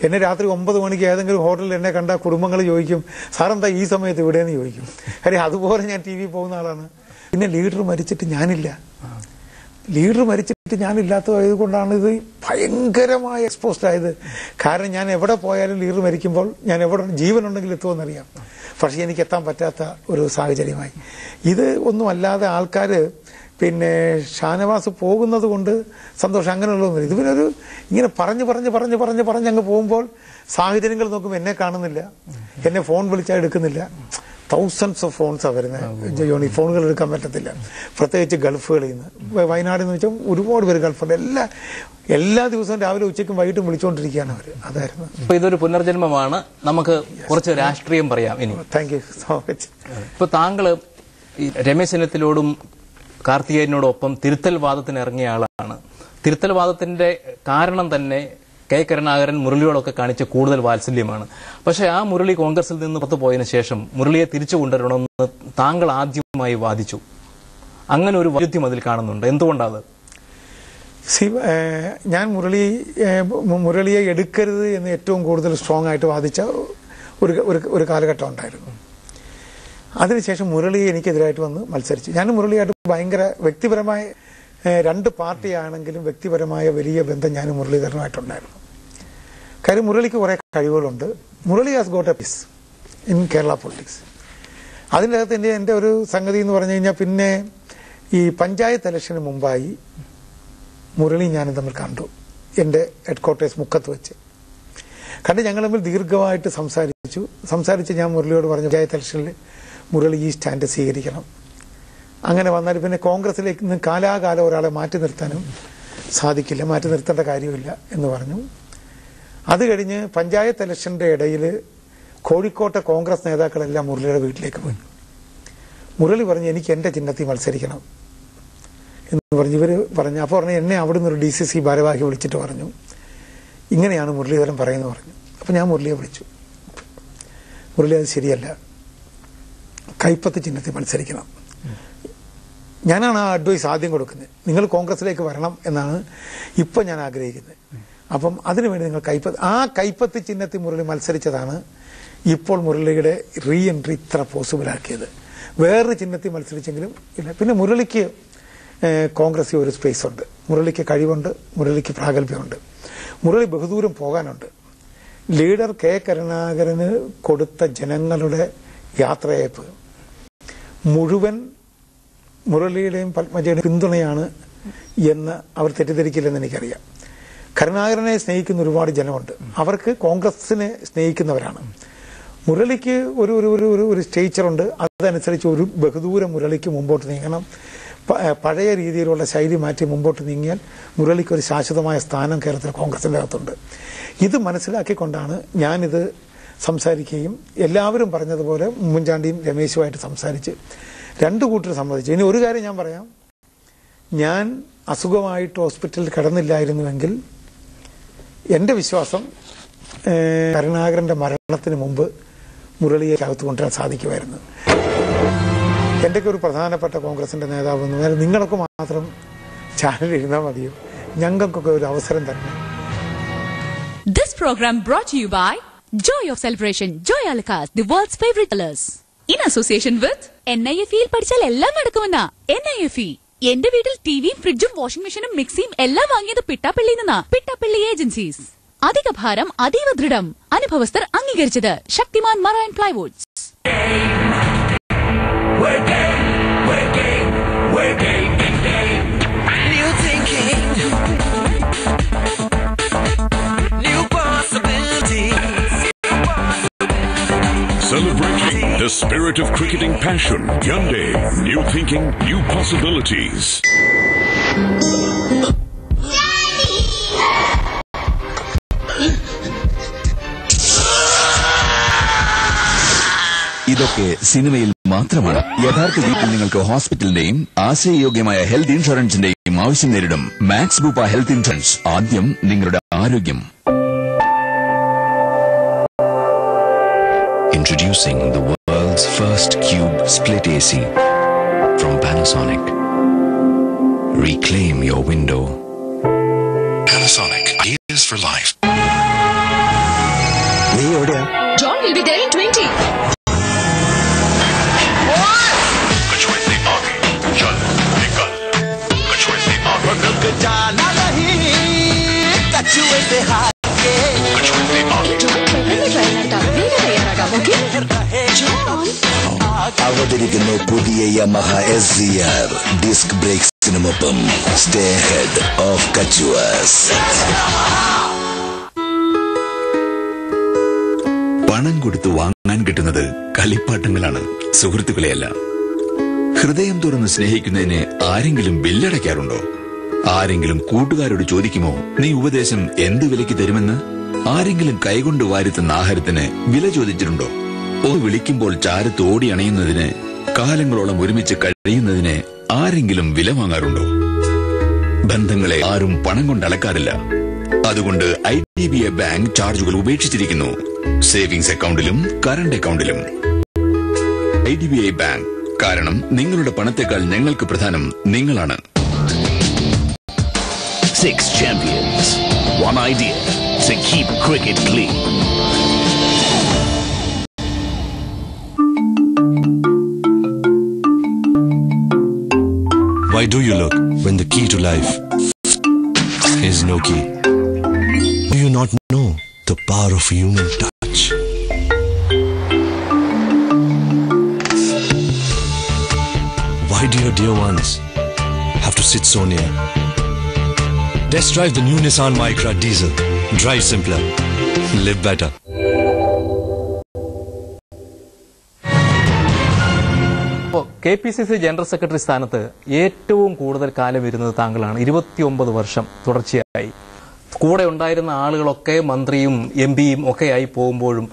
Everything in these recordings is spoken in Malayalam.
എന്നെ രാത്രി 9 മണിക്ക് ഏതെങ്കിലും ഹോട്ടലിൽ എന്നെ കണ്ട കുടുംബങ്ങൾ ചോദിക്കും, സാറെന്താ ഈ സമയത്ത് ഇവിടെയെന്ന് ചോദിക്കും. കാര്യം അതുപോലെ ഞാൻ TV പോകുന്ന ആളാണ്. പിന്നെ ലീഡർ മരിച്ചിട്ട് ഞാനില്ല. ലീഡർ മരിച്ചിട്ട് ഞാനില്ലാത്തതായത് കൊണ്ടാണ് ഇത് ഭയങ്കരമായി എക്സ്പോസ്ഡ് ആയത്. കാരണം ഞാൻ എവിടെ പോയാലും ലീഡർ മരിക്കുമ്പോൾ ഞാൻ എവിടെ ജീവനുണ്ടെങ്കിൽ എത്തുമെന്നറിയാം. പക്ഷെ എനിക്ക് എത്താൻ പറ്റാത്ത ഒരു സാഹചര്യമായി. ഇത് ഒന്നുമല്ലാതെ ആൾക്കാർ പിന്നെ ഷാനവാസ് പോകുന്നത് കൊണ്ട് സന്തോഷം അങ്ങനെയുള്ളതൊന്നും. ഇതിനൊരു ഇങ്ങനെ പറഞ്ഞ് അങ്ങ് പോകുമ്പോൾ സാഹചര്യങ്ങൾ നോക്കുമ്പോൾ എന്നെ കാണുന്നില്ല, എന്നെ ഫോൺ വിളിച്ചാൽ എടുക്കുന്നില്ല. തൗസൻഡ്സ് ഓഫ് ഫോൺസാണ് വരുന്നത് ജോണി. ഫോണുകൾ എടുക്കാൻ പറ്റത്തില്ല, പ്രത്യേകിച്ച് ഗൾഫുകളിൽ നിന്ന്. വയനാട് എന്ന് വെച്ചാൽ ഒരുപാട് പേര് ഗൾഫുണ്ട്. എല്ലാ ദിവസവും രാവിലെ ഉച്ചയ്ക്കും വൈകിട്ടും വിളിച്ചുകൊണ്ടിരിക്കുകയാണ് അവർ. അതായിരുന്നു. ഇപ്പൊ ഇതൊരു പുനർജന്മമാണ്. നമുക്ക് കുറച്ച് രാഷ്ട്രീയം പറയാം ഇനി. Thank you so much. ഇപ്പൊ താങ്കള് രമേശ് ചെന്നിത്തലയോടും കാർത്തികേയനോടൊപ്പം തിരുത്തൽ വാദത്തിന് ഇറങ്ങിയ ആളാണ്. തിരുത്തൽ വാദത്തിന്റെ കാരണം തന്നെ കെ കരുണാകരൻ മുരളിയോടൊക്കെ കാണിച്ച കൂടുതൽ വാത്സല്യമാണ്. പക്ഷെ ആ മുരളി കോൺഗ്രസിൽ നിന്ന് പുറത്തു പോയതിനു ശേഷം മുരളിയെ തിരിച്ചു കൊണ്ടുവരണമെന്ന് താങ്കൾ ആദ്യമായി വാദിച്ചു. അങ്ങനെ ഒരു വൈരുദ്ധ്യം അതിൽ കാണുന്നുണ്ട്. എന്തുകൊണ്ടാണ്? ഞാൻ മുരളിയെ എടുക്കരുത് എന്ന് ഏറ്റവും കൂടുതൽ സ്ട്രോങ് ആയിട്ട് വാദിച്ച ഒരു കാലഘട്ടം ഉണ്ടായിരുന്നു. അതിനുശേഷം മുരളി എനിക്കെതിരായിട്ട് വന്ന് മത്സരിച്ചു. ഞാൻ മുരളിയായിട്ട് ഭയങ്കര വ്യക്തിപരമായ 2 പാർട്ടിയാണെങ്കിലും വ്യക്തിപരമായ വലിയ ബന്ധം ഞാൻ മുരളീധരനുമായിട്ടുണ്ടായിരുന്നു. കാര്യം മുരളിക്ക് കുറേ കഴിവുകളുണ്ട്. Murali has got A piece in Kerala politics. അതിൻ്റെ അകത്ത് എൻ്റെ ഒരു സംഗതി എന്ന് പറഞ്ഞു കഴിഞ്ഞാൽ, പിന്നെ ഈ പഞ്ചായത്ത് ഇലക്ഷന് മുമ്പായി മുരളി ഞാനും തമ്മിൽ കണ്ടു എൻ്റെ ഹെഡ്ക്വാർട്ടേഴ്സ് മുക്കത്ത് വെച്ച്. കണ്ട് ഞങ്ങൾ തമ്മിൽ ദീർഘമായിട്ട് സംസാരിച്ച് ഞാൻ മുരളിയോട് പറഞ്ഞു, പഞ്ചായത്ത് ഇലക്ഷനിൽ മുരളി ഈ സ്റ്റാൻഡ് സ്വീകരിക്കണം. അങ്ങനെ വന്നാൽ പിന്നെ കോൺഗ്രസിലേക്ക് നിന്ന് കാലാകാലം ഒരാളെ മാറ്റി നിർത്താനും സാധിക്കില്ല, മാറ്റി നിർത്തേണ്ട കാര്യമില്ല എന്ന് പറഞ്ഞു. അത് കഴിഞ്ഞ് പഞ്ചായത്ത് ഇലക്ഷന്റെ ഇടയിൽ കോഴിക്കോട്ടെ കോൺഗ്രസ് നേതാക്കളെല്ലാം മുരളിയുടെ വീട്ടിലേക്ക് പോയി. മുരളി പറഞ്ഞു, എനിക്ക് എൻ്റെ ചിഹ്നത്തിൽ മത്സരിക്കണം എന്ന് പറഞ്ഞു. ഇവർ പറഞ്ഞു. അപ്പോൾ പറഞ്ഞു, എന്നെ അവിടുന്ന് ഒരു DCC ഭാരവാഹി വിളിച്ചിട്ട് പറഞ്ഞു, ഇങ്ങനെയാണ് മുരളീധരൻ പറയുന്നത് പറഞ്ഞു. അപ്പം ഞാൻ മുരളിയെ വിളിച്ചു. മുരളി, അത് ശരിയല്ല, കൈപ്പത്ത് ചിഹ്നത്തിൽ മത്സരിക്കണം. ഞാനാണ് ആ അഡ്വൈസ് ആദ്യം കൊടുക്കുന്നത്. നിങ്ങൾ കോൺഗ്രസിലേക്ക് വരണം എന്നാണ് ഇപ്പം ഞാൻ ആഗ്രഹിക്കുന്നത്. അപ്പം അതിനുവേണ്ടി നിങ്ങൾ കൈപ്പത്ത് ചിഹ്നത്തിൽ മുരളി മത്സരിച്ചതാണ് ഇപ്പോൾ മുരളിയുടെ റീ എൻട്രി ഇത്ര പോസിബിളാക്കിയത്. വേറൊരു ചിഹ്നത്തിൽ മത്സരിച്ചെങ്കിലും ഇല്ല. പിന്നെ മുരളിക്ക് കോൺഗ്രസിൽ ഒരു സ്പേസ് ഉണ്ട്. മുരളിക്ക് കഴിവുണ്ട്, മുരളിക്ക് പ്രാഗൽഭ്യമുണ്ട്, മുരളി ബഹുദൂരം പോകാനുണ്ട്. ലീഡർ കെ കരുണാകരന് കൊടുത്ത ജനങ്ങളുടെ യാത്രയയപ്പ് മുഴുവൻ മുരളിയുടെയും പത്മജയുടെയും പിന്തുണയാണ് എന്ന് അവർ തെറ്റിദ്ധരിക്കില്ലെന്ന് എനിക്കറിയാം. കരുണാകരനെ സ്നേഹിക്കുന്ന ഒരുപാട് ജനമുണ്ട്, അവർക്ക് കോൺഗ്രസിനെ സ്നേഹിക്കുന്നവരാണ്. മുരളിക്ക് ഒരു സ്റ്റേച്ചറുണ്ട്. അതനുസരിച്ച് ഒരു ബഹുദൂരം മുരളിക്ക് മുമ്പോട്ട് നീങ്ങണം. പഴയ രീതിയിലുള്ള ശൈലി മാറ്റി മുമ്പോട്ട് നീങ്ങിയാൽ മുരളിക്കൊരു ശാശ്വതമായ സ്ഥാനം കേരളത്തിലെ കോൺഗ്രസിൻ്റെ അകത്തുണ്ട്. ഇത് മനസ്സിലാക്കിക്കൊണ്ടാണ് ഞാനിത് സംസാരിക്കുകയും എല്ലാവരും പറഞ്ഞതുപോലെ ഉമ്മൻചാണ്ടിയും രമേശുമായിട്ട് സംസാരിച്ച് 2 കൂട്ടർ സമ്മതിച്ചു. ഇനി ഒരു കാര്യം ഞാൻ പറയാം, ഞാൻ അസുഖമായിട്ട് ഹോസ്പിറ്റലിൽ കിടന്നില്ലായിരുന്നുവെങ്കിൽ എൻ്റെ വിശ്വാസം കരുണാകരൻ്റെ മരണത്തിന് മുമ്പ് മുരളിയെ അകത്ത് കൊണ്ടുവരാൻ സാധിക്കുമായിരുന്നു. എൻ്റെയൊക്കെ ഒരു പ്രധാനപ്പെട്ട കോൺഗ്രസിൻ്റെ നേതാവ് എന്ന് പറഞ്ഞാൽ നിങ്ങളൊക്കെ മാത്രം ചാനൽ ഇരുന്നാൽ മതിയോ, ഞങ്ങൾക്കൊക്കെ ഒരു അവസരം തരണം. This program brought to you by Joy of Celebration, Joy Alucas, the world's favorite colors. In association with NIFE യിൽ പഠിച്ചാൽ എല്ലാം നടക്കുമെന്നാ. NIFE എന്റെ വീട്ടിൽ ടിവിയും ഫ്രിഡ്ജും വാഷിംഗ് മെഷീനും മിക്സിയും എല്ലാം വാങ്ങിയത് പിട്ടാപ്പള്ളിയിൽ നിന്നാ. പിട്ടാപ്പള്ളി ഏജൻസീസ്. അധിക ഭാരം അതീവ ദൃഢം. അനുഭവസ്ഥർ അംഗീകരിച്ചത്. Shaktimaan marine plywoods. Celebrating the spirit of cricketing passion. Hyundai. New thinking, new possibilities. ഇതൊക്കെ സിനിമയിൽ മാത്രമാണ്. യഥാർത്ഥ ജീവിതത്തിൽ നിങ്ങൾക്ക് ഹോസ്പിറ്റലിന്റെയും ആശ്രയയോഗ്യമായ ഹെൽത്ത് ഇൻഷുറൻസിന്റെയും ആവശ്യം നേരിടും. Max Bupa health insurance. ആദ്യം നിങ്ങളുടെ ആരോഗ്യം. Introducing the world's first cube split AC from Panasonic. Reclaim your window. Panasonic, ideas for life. എവിടെയാ? John will be there in 20. कछुए से आगे चल निकल, कछुए से आगे रुक जाना नहीं, कछुए से आगे, कछुए से आगे John. അവതരിക്കുന്നു പുതിയ യമഹ SZR ഡിസ്ക് ബ്രേക്സിനുമൊപ്പം സ്റ്റേ ഹെഡ് ഓഫ് കച്ചുവാസ്. പണം കൊടുത്ത് വാങ്ങാൻ കിട്ടുന്നത് കളിപ്പാട്ടങ്ങളാണ്, സുഹൃത്തുക്കളെയല്ല. ഹൃദയം തുറന്ന് സ്നേഹിക്കുന്നതിന് ആരെങ്കിലും ബില്ലടയ്ക്കാറുണ്ടോ? ആരെങ്കിലും കൂട്ടുകാരോട് ചോദിക്കുമോ നീ ഉപദേശം എന്ത് വിലയ്ക്ക് തരുമെന്ന്? ആരെങ്കിലും കൈകൊണ്ട് വാരിത്തുന്ന ആഹാരത്തിന് വില ചോദിച്ചിട്ടുണ്ടോ? ഒന്ന് വിളിക്കുമ്പോൾ ചാരത്ത് ഓടി അണയുന്നതിന്, കാലങ്ങളോളം ഒരുമിച്ച് കഴിയുന്നതിന് ആരെങ്കിലും വില വാങ്ങാറുണ്ടോ? ബന്ധങ്ങളെ ആരും പണം കൊണ്ട് അളക്കാറില്ല. അതുകൊണ്ട് IDBI ബാങ്ക് ചാർജുകൾ ഉപേക്ഷിച്ചിരിക്കുന്നു. സേവിങ്സ് അക്കൗണ്ടിലും കറണ്ട് അക്കൗണ്ടിലും. IDBI ബാങ്ക്, കാരണം നിങ്ങളുടെ പണത്തെക്കാൾ ഞങ്ങൾക്ക് പ്രധാനം നിങ്ങളാണ്. 6 champions, one idea to keep cricket clean. Why do you look when the key to life is no key? Do you not know the power of human touch? Why do your dear ones have to sit so near? Test drive the new Nissan Micra Diesel. Drive simpler. Live better. ഇപ്പോൾ KPCC ജനറൽ സെക്രട്ടറി സ്ഥാനത്ത് ഏറ്റവും കൂടുതൽ കാലം ഇരുന്നത് താങ്കളാണ്. 29 വർഷം തുടർച്ചയായി. കൂടെ ഉണ്ടായിരുന്ന ആളുകളൊക്കെ മന്ത്രിയും MPയും ഒക്കെ ആയി പോകുമ്പോഴും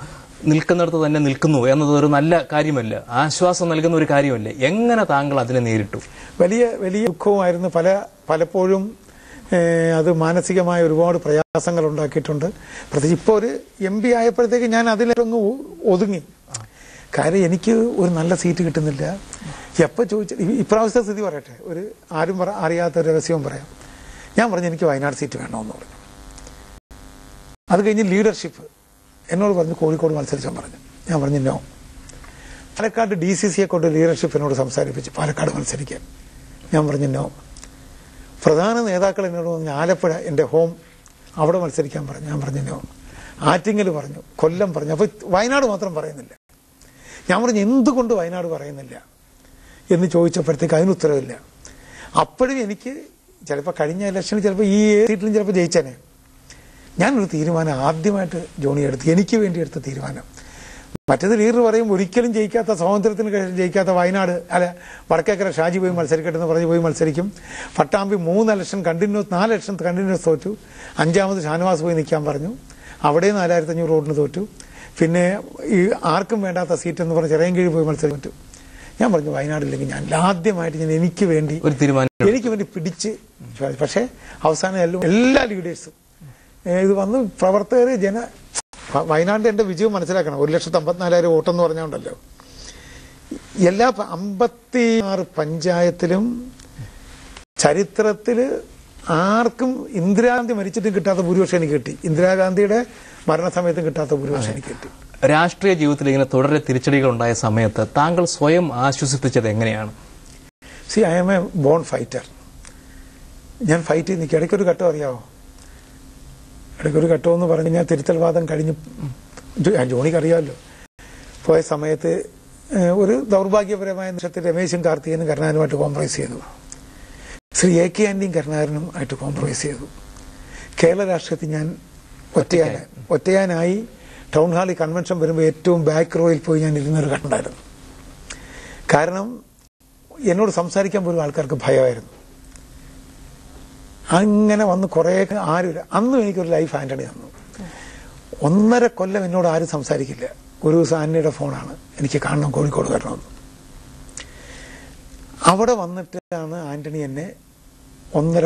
നിൽക്കുന്നിടത്ത് തന്നെ നിൽക്കുന്നു എന്നത് ഒരു നല്ല കാര്യമല്ല, ആശ്വാസം നൽകുന്ന ഒരു കാര്യമല്ല. എങ്ങനെ താങ്കൾ അതിനെ നേരിട്ടു? വലിയ വലിയ ദുഃഖവുമായിരുന്നു. പലപ്പോഴും അത് മാനസികമായ ഒരുപാട് പ്രയാസങ്ങൾ ഉണ്ടാക്കിയിട്ടുണ്ട്. പ്രത്യേകിച്ച് ഇപ്പോൾ ഒരു MP ആയപ്പോഴത്തേക്ക് ഞാൻ അതിലങ്ങ് ഒതുങ്ങി. കാര്യം എനിക്ക് ഒരു നല്ല സീറ്റ് കിട്ടുന്നില്ല. എപ്പോൾ ചോദിച്ചാൽ ഇപ്രാവശ്യത്തെ സ്ഥിതി പറയട്ടെ, ഒരു ആരും അറിയാത്ത രഹസ്യവും പറയാം. ഞാൻ പറഞ്ഞു എനിക്ക് വയനാട് സീറ്റ് വേണമെന്ന് പറഞ്ഞു. അത് കഴിഞ്ഞ് ലീഡർഷിപ്പ് എന്നോട് പറഞ്ഞു കോഴിക്കോട് മത്സരിച്ചാൽ പറഞ്ഞു. ഞാൻ പറഞ്ഞു നോ. പാലക്കാട് DCCയെ കൊണ്ട് ലീഡർഷിപ്പ് എന്നോട് സംസാരിപ്പിച്ച് പാലക്കാട് മത്സരിക്കാൻ. ഞാൻ പറഞ്ഞു നോ. പ്രധാന നേതാക്കൾ എന്നോട് പറഞ്ഞു ആലപ്പുഴ എൻ്റെ ഹോം, അവിടെ മത്സരിക്കാൻ പറഞ്ഞു. ഞാൻ പറഞ്ഞു നോ. ആറ്റിങ്ങൽ പറഞ്ഞു, കൊല്ലം പറഞ്ഞു. അപ്പോൾ വയനാട് മാത്രം പറയുന്നില്ല. ഞാൻ പറഞ്ഞു എന്തുകൊണ്ട് വയനാട് പറയുന്നില്ല എന്ന് ചോദിച്ചപ്പോഴത്തേക്ക് അതിനുത്തരവില്ല. അപ്പോഴും എനിക്ക് ചിലപ്പോൾ കഴിഞ്ഞ ഇലക്ഷനിൽ ചിലപ്പോൾ ഈ സീറ്റിലും ചിലപ്പോൾ ജയിച്ചേനെ. ഞാനൊരു തീരുമാനം ആദ്യമായിട്ട് ജോണി എടുത്ത്, എനിക്ക് വേണ്ടി എടുത്ത തീരുമാനം. മറ്റേത് ലീഡർ പറയും ഒരിക്കലും ജയിക്കാത്ത, സ്വാതന്ത്ര്യത്തിന് ജയിക്കാത്ത വയനാട് അല്ല വടക്കേക്കര ഷാജി പോയി മത്സരിക്കട്ടെ എന്ന് പറഞ്ഞ് പോയി മത്സരിക്കും. പട്ടാമ്പി 4 ഇലക്ഷൻ കണ്ടിന്യൂസ് തോറ്റു. 5ാമത് ഷാനവാസ് പോയി നിൽക്കാൻ പറഞ്ഞു. അവിടെ 4500 വോട്ടിന് തോറ്റു. പിന്നെ ഈ ആർക്കും വേണ്ടാത്ത സീറ്റ് എന്ന് പറഞ്ഞ് ചിറയൻകീഴ് പോയി മത്സരിച്ചു. ഞാൻ പറഞ്ഞു വയനാടില്ലെങ്കിൽ ഞാൻ ആദ്യമായിട്ട് ഞാൻ എനിക്ക് വേണ്ടി പിടിച്ച്. പക്ഷേ അവസാനം എല്ലാ ലീഡേഴ്സും ഇത് വന്ന് പ്രവർത്തകർ വയനാടിന്റെ എന്റെ വിജയം മനസ്സിലാക്കണം. 1,54,000 വോട്ടെന്ന് പറഞ്ഞുകൊണ്ടല്ലോ. എല്ലാ 56 പഞ്ചായത്തിലും ചരിത്രത്തിൽ ആർക്കും ഇന്ദിരാഗാന്ധി മരിച്ചിട്ടും കിട്ടാത്ത ഭൂരിപക്ഷം എനിക്ക് കിട്ടി. ഇന്ദിരാഗാന്ധിയുടെ മരണസമയത്തും കിട്ടാത്ത ഭൂരിപക്ഷം എനിക്ക് കിട്ടി. രാഷ്ട്രീയ ജീവിതത്തിൽ ഇങ്ങനെ തുടരെ തിരിച്ചടികൾ ഉണ്ടായ സമയത്ത് താങ്കൾ സ്വയം ആശ്വസിപ്പിച്ചത് എങ്ങനെയാണ്? I am a born fighter. ഞാൻ ഫൈറ്റ് ചെയ്ത് നിൽക്കുക. ഇടയ്ക്കൊരു ഘട്ടം അറിയാമോ? ഇടയ്ക്കൊരു ഘട്ടം എന്ന് പറഞ്ഞു കഴിഞ്ഞാൽ തിരുത്തൽവാദം കഴിഞ്ഞ് ജോണിക്ക് അറിയാമല്ലോ പോയ സമയത്ത് ഒരു ദൗർഭാഗ്യപരമായ നിമിഷത്തിൽ രമേശും കാർത്തികനും കരുണാകരനുമായിട്ട് കോംപ്രമൈസ് ചെയ്തു. ശ്രീ AK ആന്റണിയും കരുണാകരനും ആയിട്ട് കോംപ്രമൈസ് ചെയ്തു. കേരള രാഷ്ട്രീയത്തിൽ ഞാൻ ഒറ്റയാനായി ടൗൺ ഹാളിൽ കൺവെൻഷൻ വരുമ്പോൾ ഏറ്റവും ബാക്ക് റോയിൽ പോയി ഞാൻ ഇരുന്നൊരു കണ്ടായിരുന്നു. കാരണം എന്നോട് സംസാരിക്കാൻ പോലും ആൾക്കാർക്ക് ഭയമായിരുന്നു. അങ്ങനെ വന്ന് കുറേ ആരുമില്ല. അന്നും എനിക്കൊരു ലൈഫ് ആന്റണി തന്നു. 1.5 കൊല്ലം എന്നോട് ആരും സംസാരിക്കില്ല. ഒരു ദിവസം ആന്റണിയുടെ ഫോണാണ്, എനിക്ക് കാണണം, കോഴിക്കോട് വരണമെന്ന്. അവിടെ വന്നിട്ടാണ് ആന്റണി എന്നെ 1.5